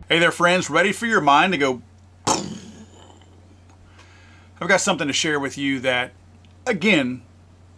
Hey there, friends. Ready for your mind to go? I've got something to share with you that, again,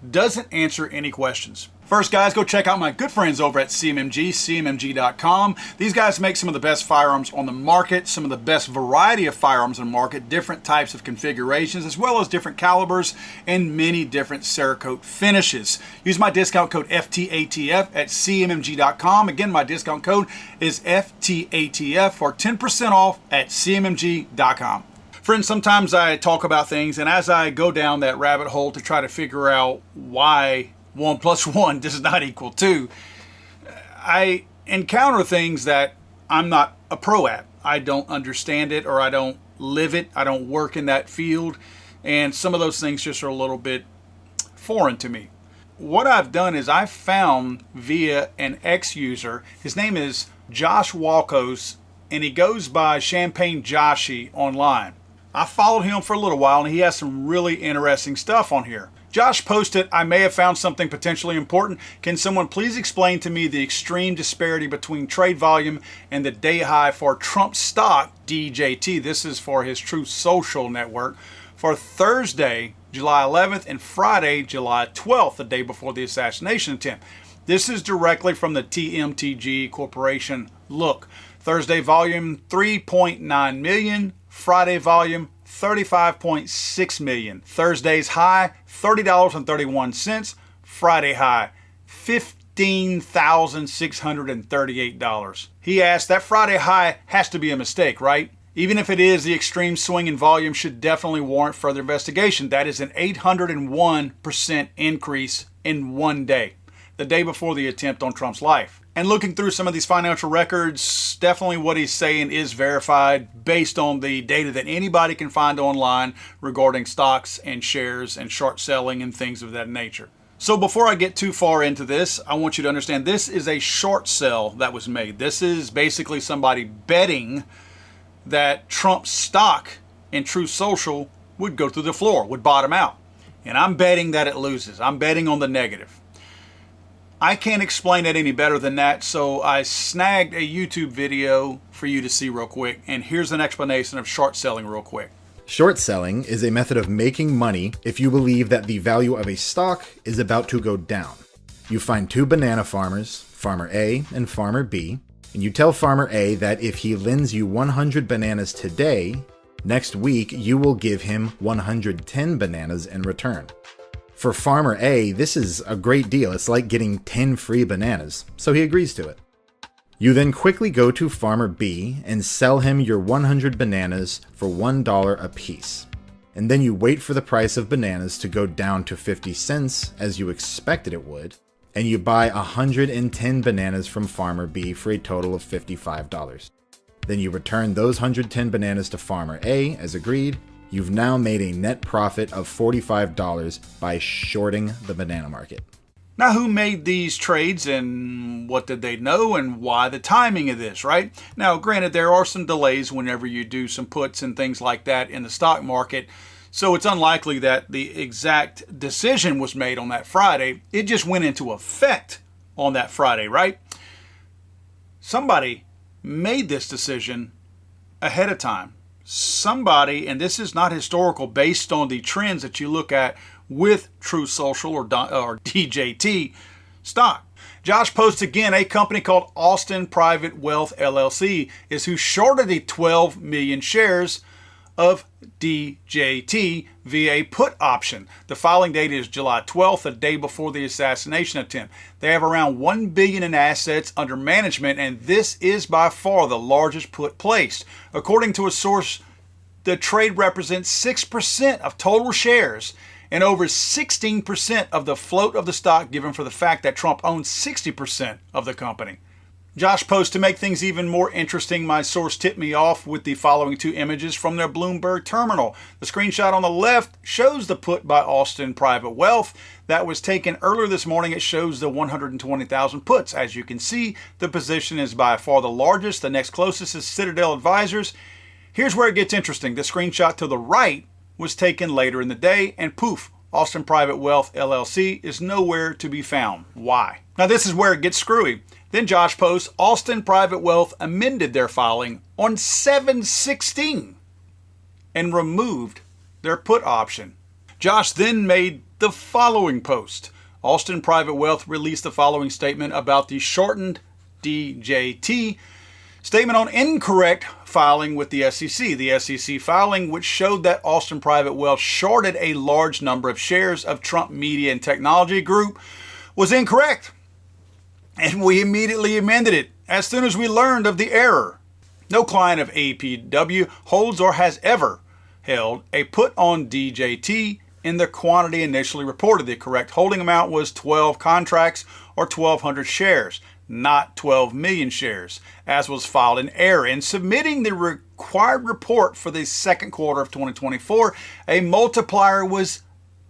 doesn't answer any questions. First, guys, go check out my good friends over at CMMG, cmmg.com. These guys make some of the best firearms on the market, some of the best variety of firearms on the market, different types of configurations, as well as different calibers and many different Cerakote finishes. Use my discount code FTATF at cmmg.com. Again, my discount code is FTATF for 10% off at cmmg.com. Friends, sometimes I talk about things, and as I go down that rabbit hole to try to figure out why 1 + 1 does not equal 2, I encounter things that I'm not a pro at. I don't understand it, or I don't live it. I don't work in that field, and some of those things just are a little bit foreign to me. What I've done is I found via an ex-user, his name is Josh Walkos, and he goes by Champagne Joshy online. I followed him for a little while, and he has some really interesting stuff on here. Josh posted, "I may have found something potentially important. Can someone please explain to me the extreme disparity between trade volume and the day high for Trump stock DJT?" This is for his Truth Social network for Thursday, July 11th and Friday, July 12th, the day before the assassination attempt. This is directly from the TMTG Corporation. Look, Thursday volume 3.9 million, Friday volume 35.6 million. Thursday's high $30.31, Friday high $15,638. He asked, that Friday high has to be a mistake, right? Even if it is, the extreme swing in volume should definitely warrant further investigation. That is an 801% increase in one day, the day before the attempt on Trump's life. And looking through some of these financial records, definitely what he's saying is verified based on the data that anybody can find online regarding stocks and shares and short selling and things of that nature. So before I get too far into this, I want you to understand this is a short sell that was made. This is basically somebody betting that Trump's stock in Truth Social would go through the floor, would bottom out. And I'm betting that it loses. I'm betting on the negative. I can't explain it any better than that, so I snagged a YouTube video for you to see real quick, and here's an explanation of short selling real quick. Short selling is a method of making money if you believe that the value of a stock is about to go down. You find two banana farmers, Farmer A and Farmer B, and you tell Farmer A that if he lends you 100 bananas today, next week you will give him 110 bananas in return. For Farmer A, this is a great deal. It's like getting 10 free bananas, so he agrees to it. You then quickly go to Farmer B and sell him your 100 bananas for $1 a piece. And then you wait for the price of bananas to go down to 50 cents, as you expected it would, and you buy 110 bananas from Farmer B for a total of $55. Then you return those 110 bananas to Farmer A, as agreed. You've now made a net profit of $45 by shorting the banana market. Now, who made these trades and what did they know and why the timing of this, right? Now, granted, there are some delays whenever you do some puts and things like that in the stock market, so it's unlikely that the exact decision was made on that Friday. It just went into effect on that Friday, right? Somebody made this decision ahead of time. Somebody, and this is not historical, based on the trends that you look at with Truth Social or DJT stock. Josh posts again, a company called Austin Private Wealth LLC is who shorted the 12 million shares of DJT via a put option. The filing date is July 12th, the day before the assassination attempt. They have around $1 billion in assets under management, and this is by far the largest put placed. According to a source, the trade represents 6% of total shares and over 16% of the float of the stock, given for the fact that Trump owns 60% of the company. Josh posts, to make things even more interesting, my source tipped me off with the following two images from their Bloomberg terminal. The screenshot on the left shows the put by Austin Private Wealth that was taken earlier this morning. It shows the 120,000 puts. As you can see, the position is by far the largest. The next closest is Citadel Advisors. Here's where it gets interesting. The screenshot to the right was taken later in the day, and poof, Austin Private Wealth LLC is nowhere to be found. Why? Now this is where it gets screwy. Then Josh posts, Austin Private Wealth amended their filing on 7/16 and removed their put option. Josh then made the following post. Austin Private Wealth released the following statement about the shortened DJT. Statement on incorrect filing with the SEC. The SEC filing, which showed that Austin Private Wealth shorted a large number of shares of Trump Media and Technology Group, was incorrect. And we immediately amended it as soon as we learned of the error. No client of APW holds or has ever held a put on DJT in the quantity initially reported. The correct holding amount was 12 contracts or 1,200 shares, not 12 million shares, as was filed in error. In submitting the required report for the second quarter of 2024, a multiplier was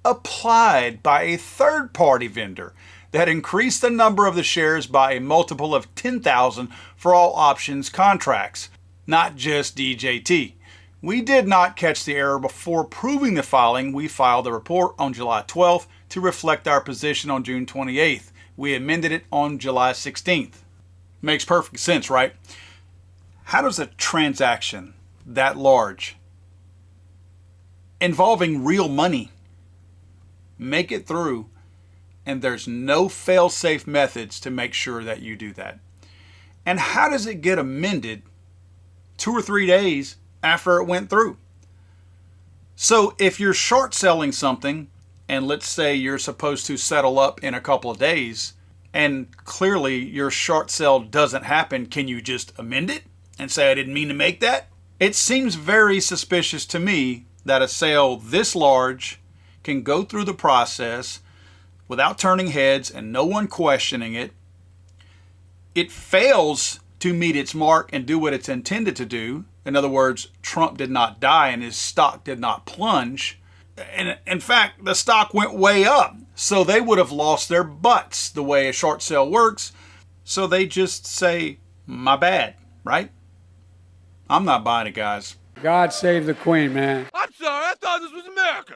applied by a third-party vendor that increased the number of the shares by a multiple of 10,000 for all options contracts, not just DJT. We did not catch the error before proving the filing. We filed the report on July 12th to reflect our position on June 28th. We amended it on July 16th. Makes perfect sense, right? How does a transaction that large, involving real money, make it through and there's no fail-safe methods to make sure that you do that? And how does it get amended 2 or 3 days after it went through? So if you're short selling something, and let's say you're supposed to settle up in a couple of days, and clearly your short sell doesn't happen, can you just amend it and say, I didn't mean to make that? It seems very suspicious to me that a sale this large can go through the process without turning heads and no one questioning it. It fails to meet its mark and do what it's intended to do. In other words, Trump did not die and his stock did not plunge. And in fact, the stock went way up. So they would have lost their butts the way a short sale works. So they just say, my bad, right? I'm not buying it, guys. God save the Queen, man. I'm sorry, I thought this was America.